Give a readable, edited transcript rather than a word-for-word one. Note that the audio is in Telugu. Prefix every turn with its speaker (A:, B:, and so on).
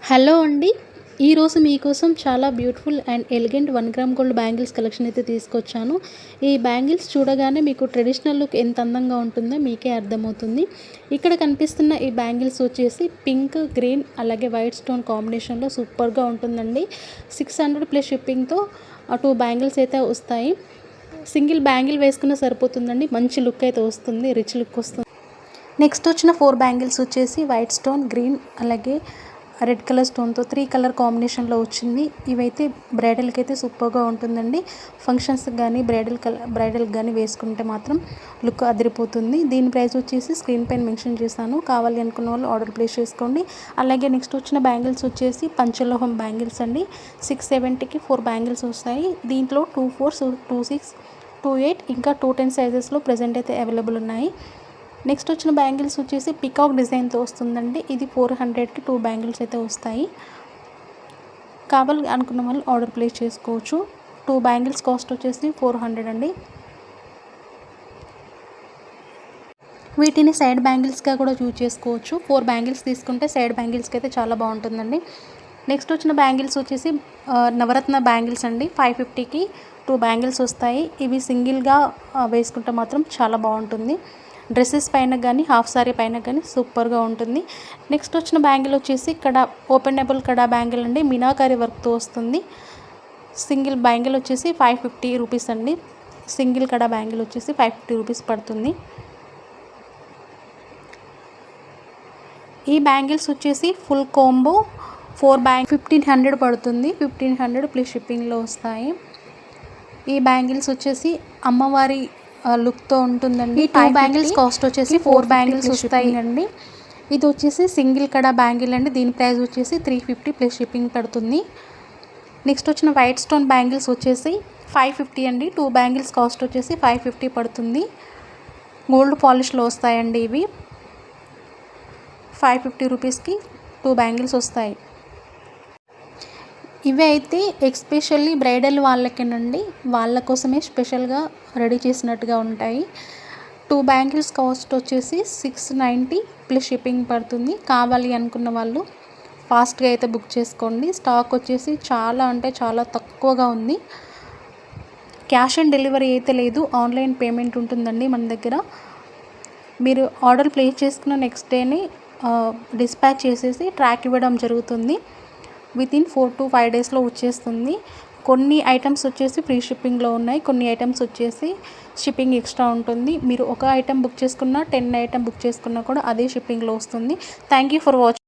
A: హలో అండి. ఈరోజు మీకోసం చాలా beautiful and elegant 1 gram gold bangles collection అయితే తీసుకొచ్చాను. ఈ బ్యాంగిల్స్ చూడగానే మీకు ట్రెడిషనల్ లుక్ ఎంత అందంగా ఉంటుందో మీకే అర్థమవుతుంది. ఇక్కడ కనిపిస్తున్న ఈ బ్యాంగిల్స్ వచ్చేసి పింక్, గ్రీన్ అలాగే వైట్ స్టోన్ కాంబినేషన్లో సూపర్గా ఉంటుందండి. 600 ప్లస్ షిప్పింగ్తో 2 బ్యాంగిల్స్ అయితే వస్తాయి. సింగిల్ బ్యాంగిల్ వేసుకున్న సరిపోతుందండి. మంచి లుక్ అయితే వస్తుంది, రిచ్ లుక్ వస్తుంది. నెక్స్ట్ వచ్చిన 4 బ్యాంగిల్స్ వచ్చేసి వైట్ స్టోన్, గ్రీన్ అలాగే రెడ్ కలర్ స్టోన్తో 3 కలర్ కాంబినేషన్లో వచ్చింది. ఇవైతే బ్రైడల్కి అయితే సూపర్గా ఉంటుందండి. ఫంక్షన్స్కి కానీ బ్రైడల్కి కానీ వేసుకుంటే మాత్రం లుక్ అదిరిపోతుంది. దీని ప్రైస్ వచ్చేసి స్క్రీన్ పైన మెన్షన్ చేశాను. కావాలి అనుకున్న వాళ్ళు ఆర్డర్ ప్లేస్ చేసుకోండి. అలాగే నెక్స్ట్ వచ్చిన బ్యాంగిల్స్ వచ్చేసి పంచలోహం బ్యాంగిల్స్ అండి. 670కి 4 బ్యాంగిల్స్ వస్తాయి. దీంట్లో 24, 26, 28 ఇంకా 210 సైజెస్లో ప్రజెంట్ అయితే అవైలబుల్ ఉన్నాయి. నెక్స్ట్ వచ్చిన బ్యాంగిల్స్ వచ్చేసి పికాక్ డిజైన్తో వస్తుందండి. ఇది 400కి 2 బ్యాంగిల్స్ అయితే వస్తాయి. కావాలి అనుకున్న వాళ్ళు ఆర్డర్ ప్లేస్ చేసుకోవచ్చు. 2 బ్యాంగిల్స్ కాస్ట్ వచ్చేసి 400 అండి. వీటిని సైడ్ బ్యాంగిల్స్గా కూడా యూజ్ చేసుకోవచ్చు. 4 బ్యాంగిల్స్ తీసుకుంటే సైడ్ బ్యాంగిల్స్కి అయితే చాలా బాగుంటుందండి. నెక్స్ట్ వచ్చిన బ్యాంగిల్స్ వచ్చేసి నవరత్న బ్యాంగిల్స్ అండి. 550కి 2 బ్యాంగిల్స్ వస్తాయి. ఇవి సింగిల్గా వేసుకుంటే మాత్రం చాలా బాగుంటుంది. డ్రెస్సెస్ పైన కానీ హాఫ్ సారీ పైన కానీ సూపర్గా ఉంటుంది. నెక్స్ట్ వచ్చిన బ్యాంగిల్ వచ్చేసి ఓపెనబుల్ కడా బ్యాంగిల్ అండి. మీనాకారి వర్క్తో వస్తుంది. సింగిల్ బ్యాంగిల్ వచ్చేసి 550 రూపీస్ అండి. సింగిల్ కడా బ్యాంగిల్ వచ్చేసి 550 రూపీస్ పడుతుంది. ఈ బ్యాంగిల్స్ వచ్చేసి ఫుల్ కాంబో 1500 పడుతుంది. 1500 ప్లస్ షిప్పింగ్లో వస్తాయి. ఈ బ్యాంగిల్స్ వచ్చేసి అమ్మవారి లుక్తో ఉంటుందండి. 2 బ్యాంగిల్స్ కాస్ట్ వచ్చేసి 4 బ్యాంగిల్స్ వస్తాయి అండి. ఇది వచ్చేసి సింగిల్ కడా బ్యాంగిల్ అండి. దీని ప్రైస్ వచ్చేసి 350 ప్లస్ షిప్పింగ్ పడుతుంది. నెక్స్ట్ వచ్చిన వైట్ స్టోన్ బ్యాంగిల్స్ వచ్చేసి 550 అండి. 2 బ్యాంగిల్స్ కాస్ట్ వచ్చేసి 550 పడుతుంది. గోల్డ్ పాలిష్లో వస్తాయండి. ఇవి 550 రూపీస్కి 2 బ్యాంగిల్స్ వస్తాయి. ఇవి అయితే ఎస్పెషల్లీ బ్రైడల్ వాళ్ళకేనండి. వాళ్ళ కోసమే స్పెషల్గా రెడీ చేసినట్టుగా ఉంటాయి. 2 బ్యాంగిల్స్ కాస్ట్ వచ్చేసి 690 ప్లస్ షిప్పింగ్ పడుతుంది. కావాలి అనుకున్న వాళ్ళు ఫాస్ట్గా అయితే బుక్ చేసుకోండి. స్టాక్ వచ్చేసి చాలా అంటే చాలా తక్కువగా ఉంది. క్యాష్ ఆన్ డెలివరీ అయితే లేదు, ఆన్లైన్ పేమెంట్ ఉంటుందండి మన దగ్గర. మీరు ఆర్డర్ ప్లేస్ చేసుకున్న నెక్స్ట్ డేని డిస్పాచ్ చేసేసి ట్రాక్ ఇవ్వడం జరుగుతుంది. వితిన్ 4 to 5 డేస్లో వచ్చేస్తుంది. కొన్ని ఐటమ్స్ వచ్చేసి ఫ్రీ షిప్పింగ్లో ఉన్నాయి, కొన్ని ఐటమ్స్ వచ్చేసి షిప్పింగ్ ఎక్స్ట్రా ఉంటుంది. మీరు ఒక ఐటమ్ బుక్ చేసుకున్నా 10 ఐటమ్ బుక్ చేసుకున్నా కూడా అదే షిప్పింగ్లో వస్తుంది. Thank you for watching.